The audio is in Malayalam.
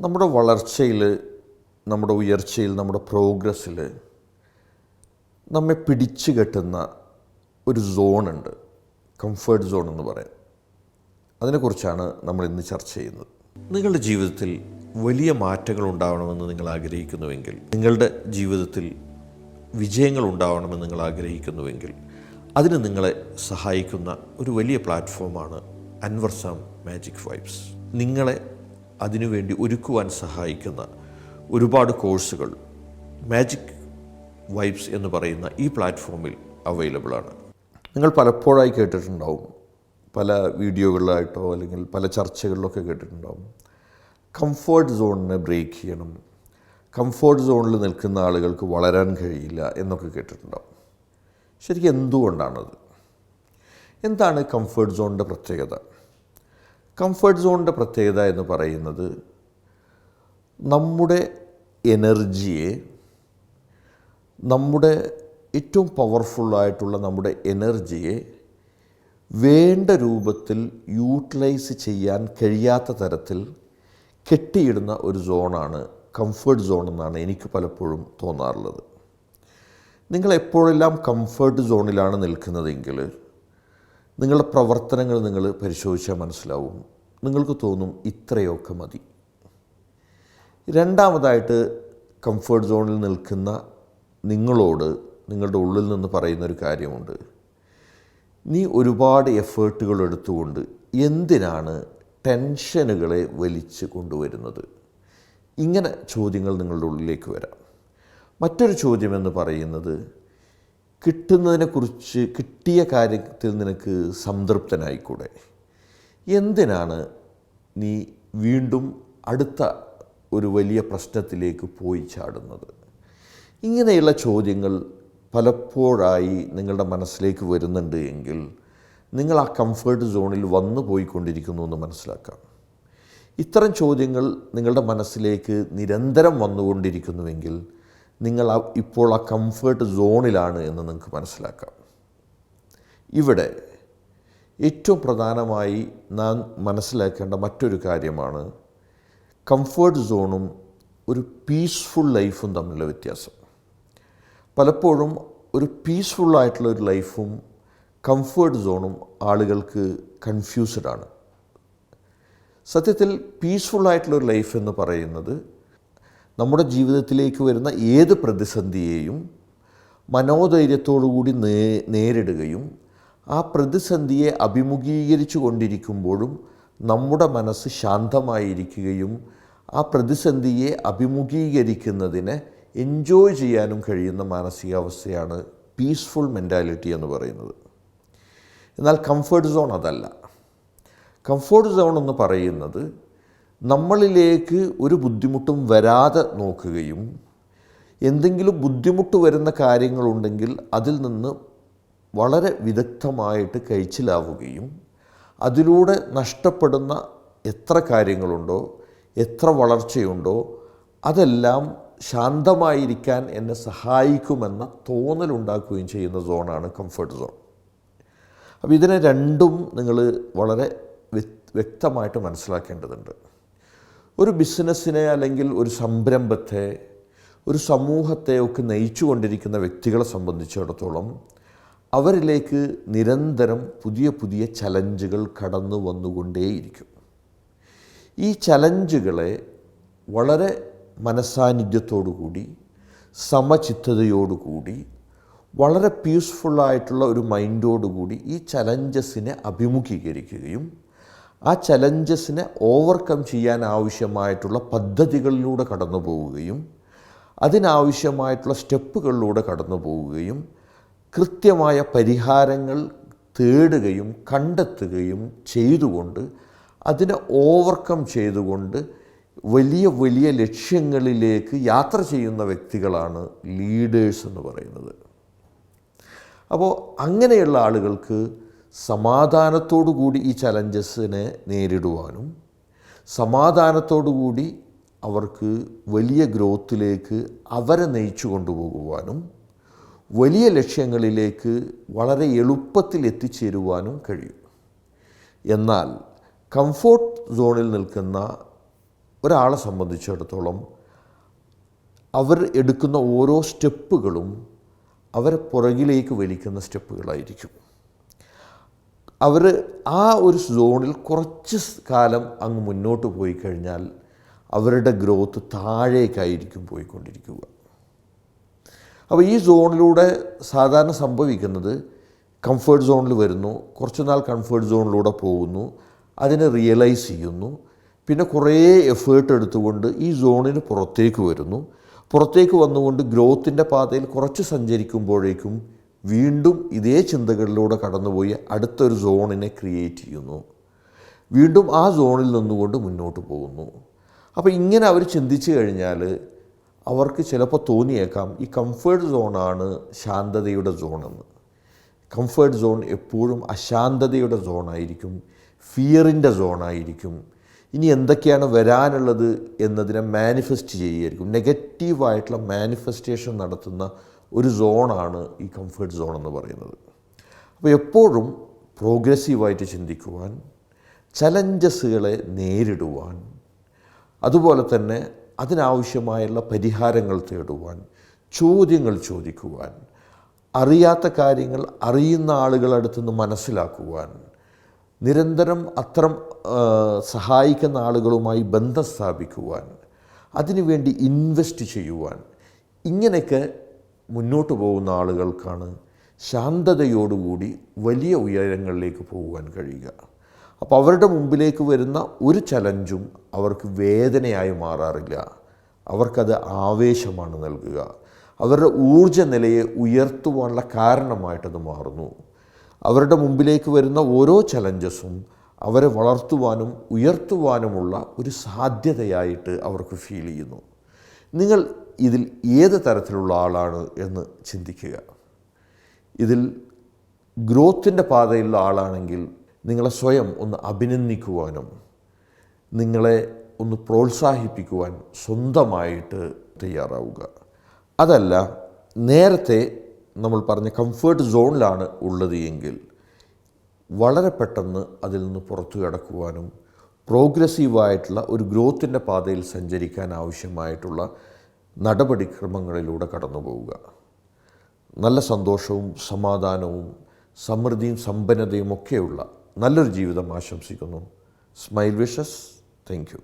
നമ്മുടെ വളർച്ചയിൽ, നമ്മുടെ ഉയർച്ചയിൽ, നമ്മുടെ പ്രോഗ്രസ്സിൽ നമ്മെ പിടിച്ചു കെട്ടുന്ന ഒരു സോണുണ്ട്, കംഫേർട്ട് സോൺ എന്ന് പറയാം. അതിനെക്കുറിച്ചാണ് നമ്മൾ ഇന്ന് ചർച്ച ചെയ്യുന്നത്. നിങ്ങളുടെ ജീവിതത്തിൽ വലിയ മാറ്റങ്ങൾ ഉണ്ടാവണമെന്ന് നിങ്ങൾ ആഗ്രഹിക്കുന്നുവെങ്കിൽ, നിങ്ങളുടെ ജീവിതത്തിൽ വിജയങ്ങൾ ഉണ്ടാവണമെന്ന് നിങ്ങൾ ആഗ്രഹിക്കുന്നുവെങ്കിൽ, അതിന് നിങ്ങളെ സഹായിക്കുന്ന ഒരു വലിയ പ്ലാറ്റ്ഫോമാണ് അൻവർ സാം മാജിക് വൈബ്സ്. നിങ്ങളെ അതിനുവേണ്ടി ഒരുക്കുവാൻ സഹായിക്കുന്ന ഒരുപാട് കോഴ്സുകൾ മാജിക് വൈബ്സ് എന്ന് പറയുന്ന ഈ പ്ലാറ്റ്ഫോമിൽ അവൈലബിളാണ്. നിങ്ങൾ പലപ്പോഴായി കേട്ടിട്ടുണ്ടാവും, പല വീഡിയോകളിലായിട്ടോ അല്ലെങ്കിൽ പല ചർച്ചകളിലൊക്കെ കേട്ടിട്ടുണ്ടാവും, കംഫേർട്ട് സോണിനെ ബ്രേക്ക് ചെയ്യണം, കംഫേർട്ട് സോണിൽ നിൽക്കുന്ന ആളുകൾക്ക് വളരാൻ കഴിയില്ല എന്നൊക്കെ കേട്ടിട്ടുണ്ടാവും. ശരിക്കും എന്തുകൊണ്ടാണത്? എന്താണ് കംഫേർട്ട് സോണിൻ്റെ പ്രത്യേകത? കംഫേർട്ട് സോണിൻ്റെ പ്രത്യേകത എന്ന് പറയുന്നത് നമ്മുടെ എനർജിയെ, നമ്മുടെ ഏറ്റവും പവർഫുള്ളായിട്ടുള്ള നമ്മുടെ എനർജിയെ വേണ്ട രൂപത്തിൽ യൂട്ടിലൈസ് ചെയ്യാൻ കഴിയാത്ത തരത്തിൽ കെട്ടിയിടുന്ന ഒരു സോണാണ് കംഫേർട്ട് സോൺ എന്നാണ് എനിക്ക് പലപ്പോഴും തോന്നാറുള്ളത്. നിങ്ങൾ എപ്പോഴെല്ലാം കംഫേർട്ട് സോണിലാണ് നിൽക്കുന്നതെങ്കിൽ നിങ്ങളുടെ പ്രവർത്തനങ്ങൾ നിങ്ങൾ പരിശോധിച്ചാൽ മനസ്സിലാവും. നിങ്ങൾക്ക് തോന്നും ഇത്രയൊക്കെ മതി. രണ്ടാമതായിട്ട്, കംഫേർട്ട് സോണിൽ നിൽക്കുന്ന നിങ്ങളോട് നിങ്ങളുടെ ഉള്ളിൽ നിന്ന് പറയുന്നൊരു കാര്യമുണ്ട്. നീ ഒരുപാട് എഫേർട്ടുകൾ എടുത്തുകൊണ്ട് എന്തിനാണ് ടെൻഷനുകളെ വലിച്ച് കൊണ്ടുവരുന്നത്? ഇങ്ങനെ ചോദ്യങ്ങൾ നിങ്ങളുടെ ഉള്ളിലേക്ക് വരാം. മറ്റൊരു ചോദ്യമെന്ന് പറയുന്നത്, കിട്ടുന്നതിനെക്കുറിച്ച്, കിട്ടിയ കാര്യത്തിൽ നിനക്ക് സംതൃപ്തനായിക്കൂടെ? എന്തിനാണ് നീ വീണ്ടും അടുത്ത ഒരു വലിയ പ്രശ്നത്തിലേക്ക് പോയി ചാടുന്നത്? ഇങ്ങനെയുള്ള ചോദ്യങ്ങൾ പലപ്പോഴായി നിങ്ങളുടെ മനസ്സിലേക്ക് വരുന്നുണ്ട് എങ്കിൽ നിങ്ങൾ ആ കംഫേർട്ട് സോണിൽ വന്നു പോയിക്കൊണ്ടിരിക്കുന്നു എന്ന് മനസ്സിലാക്കാം. ഇത്തരം ചോദ്യങ്ങൾ നിങ്ങളുടെ മനസ്സിലേക്ക് നിരന്തരം വന്നുകൊണ്ടിരിക്കുന്നുവെങ്കിൽ നിങ്ങൾ ഇപ്പോൾ ആ കംഫേർട്ട് സോണിലാണ് എന്ന് നിങ്ങൾക്ക് മനസ്സിലാക്കാം. ഇവിടെ ഏറ്റവും പ്രധാനമായി നാം മനസ്സിലാക്കേണ്ട മറ്റൊരു കാര്യമാണ് കംഫേർട്ട് സോണും ഒരു പീസ്ഫുൾ ലൈഫും തമ്മിലുള്ള വ്യത്യാസം. പലപ്പോഴും ഒരു പീസ്ഫുള്ളായിട്ടുള്ളൊരു ലൈഫും കംഫേർട്ട് സോണും ആളുകൾക്ക് കൺഫ്യൂസ്ഡാണ്. സത്യത്തിൽ പീസ്ഫുള്ളായിട്ടുള്ളൊരു ലൈഫ് എന്ന് പറയുന്നത് നമ്മുടെ ജീവിതത്തിലേക്ക് വരുന്ന ഏത് പ്രതിസന്ധിയെയും മനോധൈര്യത്തോടുകൂടി നേരിടുകയും ആ പ്രതിസന്ധിയെ അഭിമുഖീകരിച്ചു കൊണ്ടിരിക്കുമ്പോഴും നമ്മുടെ മനസ്സ് ശാന്തമായിരിക്കുകയും ആ പ്രതിസന്ധിയെ അഭിമുഖീകരിക്കുന്നതിനെ എൻജോയ് ചെയ്യാനും കഴിയുന്ന മാനസികാവസ്ഥയാണ് പീസ്ഫുൾ മെൻറ്റാലിറ്റി എന്ന് പറയുന്നത്. എന്നാൽ കംഫേർട്ട് സോൺ അതല്ല. കംഫേർട്ട് സോൺ എന്ന് പറയുന്നത് നമ്മളിലേക്ക് ഒരു ബുദ്ധിമുട്ടും വരാതെ നോക്കുകയും എന്തെങ്കിലും ബുദ്ധിമുട്ട് വരുന്ന കാര്യങ്ങളുണ്ടെങ്കിൽ അതിൽ നിന്ന് വളരെ വിദഗ്ധമായിട്ട് കഴിച്ചിലാവുകയും അതിലൂടെ നഷ്ടപ്പെടുന്ന എത്ര കാര്യങ്ങളുണ്ടോ, എത്ര വളർച്ചയുണ്ടോ, അതെല്ലാം ശാന്തമായിരിക്കാൻ എന്നെ സഹായിക്കുമെന്ന തോന്നലുണ്ടാക്കുകയും ചെയ്യുന്ന സോണാണ് കംഫേർട്ട് സോൺ. അപ്പോൾ ഇതിനെ രണ്ടും നിങ്ങൾ വളരെ വ്യക്തമായിട്ട് മനസ്സിലാക്കേണ്ടതുണ്ട്. ഒരു ബിസിനസ്സിനെ അല്ലെങ്കിൽ ഒരു സംരംഭത്തെ, ഒരു സമൂഹത്തെ ഒക്കെ നയിച്ചു കൊണ്ടിരിക്കുന്ന വ്യക്തികളെ സംബന്ധിച്ചിടത്തോളം അവരിലേക്ക് നിരന്തരം പുതിയ പുതിയ ചലഞ്ചുകൾ കടന്നു വന്നുകൊണ്ടേയിരിക്കും. ഈ ചലഞ്ചുകളെ വളരെ മനസ്സാന്നിധ്യത്തോടുകൂടി, സമചിത്തതയോടുകൂടി, വളരെ പീസ്ഫുള്ളായിട്ടുള്ള ഒരു മൈൻഡോടുകൂടി ഈ ചലഞ്ചസിനെ അഭിമുഖീകരിക്കുകയും ആ ചലഞ്ചസിനെ ഓവർകം ചെയ്യാൻ ആവശ്യമായിട്ടുള്ള പദ്ധതികളിലൂടെ കടന്നു പോവുകയും അതിനാവശ്യമായിട്ടുള്ള സ്റ്റെപ്പുകളിലൂടെ കടന്നു പോവുകയും കൃത്യമായ പരിഹാരങ്ങൾ തേടുകയും കണ്ടെത്തുകയും ചെയ്തുകൊണ്ട് അതിനെ ഓവർകം ചെയ്തുകൊണ്ട് വലിയ വലിയ ലക്ഷ്യങ്ങളിലേക്ക് യാത്ര ചെയ്യുന്ന വ്യക്തികളാണ് ലീഡേഴ്സ് എന്ന് പറയുന്നത്. അപ്പോൾ അങ്ങനെയുള്ള ആളുകൾക്ക് സമാധാനത്തോടു കൂടി ഈ ചലഞ്ചസിനെ നേരിടുവാനും സമാധാനത്തോടു കൂടി അവർക്ക് വലിയ ഗ്രോത്തിലേക്ക് അവരെ നയിച്ചു കൊണ്ടുപോകുവാനും വലിയ ലക്ഷ്യങ്ങളിലേക്ക് വളരെ എളുപ്പത്തിൽ എത്തിച്ചേരുവാനും കഴിയും. എന്നാൽ കംഫോർട്ട് സോണിൽ നിൽക്കുന്ന ഒരാളെ സംബന്ധിച്ചിടത്തോളം അവർ എടുക്കുന്ന ഓരോ സ്റ്റെപ്പുകളും അവരെ പുറകിലേക്ക് വലിക്കുന്ന സ്റ്റെപ്പുകളായിരിക്കും. അവർ ആ ഒരു സോണിൽ കുറച്ച് കാലം അങ്ങ് മുന്നോട്ട് പോയി കഴിഞ്ഞാൽ അവരുടെ ഗ്രോത്ത് താഴേക്കായിരിക്കും പോയിക്കൊണ്ടിരിക്കുക. അപ്പോൾ ഈ സോണിലൂടെ സാധാരണ സംഭവിക്കുന്നത് കംഫേർട്ട് സോണിൽ വരുന്നു, കുറച്ച് നാൾ കംഫേർട്ട് സോണിലൂടെ പോകുന്നു, അതിനെ റിയലൈസ് ചെയ്യുന്നു, പിന്നെ കുറേ എഫേർട്ട് എടുത്തുകൊണ്ട് ഈ സോണിന് പുറത്തേക്ക് വരുന്നു. പുറത്തേക്ക് വന്നുകൊണ്ട് ഗ്രോത്തിൻ്റെ പാതയിൽ കുറച്ച് സഞ്ചരിക്കുമ്പോഴേക്കും വീണ്ടും ഇതേ ചിന്തകളിലൂടെ കടന്നുപോയി അടുത്തൊരു സോണിനെ ക്രിയേറ്റ് ചെയ്യുന്നു. വീണ്ടും ആ സോണിൽ നിന്നുകൊണ്ട് മുന്നോട്ട് പോകുന്നു. അപ്പോൾ ഇങ്ങനെ അവർ ചിന്തിച്ചു കഴിഞ്ഞാൽ അവർക്ക് ചിലപ്പോൾ തോന്നിയേക്കാം ഈ കംഫേർട്ട് സോണാണ് ശാന്തതയുടെ സോണെന്ന്. കംഫേർട്ട് സോൺ എപ്പോഴും അശാന്തതയുടെ സോണായിരിക്കും, ഫിയറിൻ്റെ സോണായിരിക്കും. ഇനി എന്തൊക്കെയാണ് വരാനുള്ളത് എന്നതിനെ മാനിഫെസ്റ്റ് ചെയ്യുമായിരിക്കും. നെഗറ്റീവായിട്ടുള്ള മാനിഫെസ്റ്റേഷൻ നടത്തുന്ന ഒരു സോണാണ് ഈ കംഫേർട്ട് സോൺ എന്ന് പറയുന്നത്. അപ്പോൾ എപ്പോഴും പ്രോഗ്രസീവായിട്ട് ചിന്തിക്കുവാൻ, ചലഞ്ചസുകളെ നേരിടുവാൻ, അതുപോലെ തന്നെ അതിനാവശ്യമായുള്ള പരിഹാരങ്ങൾ തേടുവാൻ, ചോദ്യങ്ങൾ ചോദിക്കുവാൻ, അറിയാത്ത കാര്യങ്ങൾ അറിയുന്ന ആളുകളടുത്തു നിന്ന് മനസ്സിലാക്കുവാൻ, നിരന്തരം അത്തരം സഹായിക്കുന്ന ആളുകളുമായി ബന്ധം സ്ഥാപിക്കുവാൻ, അതിനുവേണ്ടി ഇൻവെസ്റ്റ് ചെയ്യുവാൻ, ഇങ്ങനെയൊക്കെ മുന്നോട്ട് പോകുന്ന ആളുകൾക്കാണ് ശാന്തതയോടുകൂടി വലിയ ഉയരങ്ങളിലേക്ക് പോകുവാൻ കഴിയുക. അപ്പോൾ അവരുടെ മുമ്പിലേക്ക് വരുന്ന ഒരു ചലഞ്ചും അവർക്ക് വേദനയായി മാറാറില്ല. അവർക്കത് ആവേശമാണ് നൽകുക. അവരുടെ ഊർജ്ജ നിലയെ ഉയർത്തുവാനുള്ള കാരണമായിട്ടത് മാറുന്നു. അവരുടെ മുമ്പിലേക്ക് വരുന്ന ഓരോ ചലഞ്ചസും അവരെ വളർത്തുവാനും ഉയർത്തുവാനുമുള്ള ഒരു സാധ്യതയായിട്ട് അവർക്ക് ഫീൽ ചെയ്യുന്നു. നിങ്ങൾ ഇതിൽ ഏത് തരത്തിലുള്ള ആളാണ് എന്ന് ചിന്തിക്കുക. ഇതിൽ ഗ്രോത്തിൻ്റെ പാതയിലുള്ള ആളാണെങ്കിൽ നിങ്ങളെ സ്വയം ഒന്ന് അഭിനന്ദിക്കുവാനും നിങ്ങളെ ഒന്ന് പ്രോത്സാഹിപ്പിക്കുവാൻ സ്വന്തമായിട്ട് തയ്യാറാവുക. അതല്ല, നേരത്തെ നമ്മൾ പറഞ്ഞ കംഫേർട്ട് സോണിലാണ് ഉള്ളത് എങ്കിൽ വളരെ പെട്ടെന്ന് അതിൽ നിന്ന് പുറത്തു കടക്കുവാനും പ്രോഗ്രസീവായിട്ടുള്ള ഒരു ഗ്രോത്തിൻ്റെ പാതയിൽ സഞ്ചരിക്കാൻ ആവശ്യമായിട്ടുള്ള നടപടിക്രമങ്ങളിലൂടെ കടന്നു പോവുക. നല്ല സന്തോഷവും സമാധാനവും സമൃദ്ധിയും സമ്പന്നതയും ഒക്കെയുള്ള നല്ലൊരു ജീവിതം ആശംസിക്കുന്നു. Smile wishes. Thank you.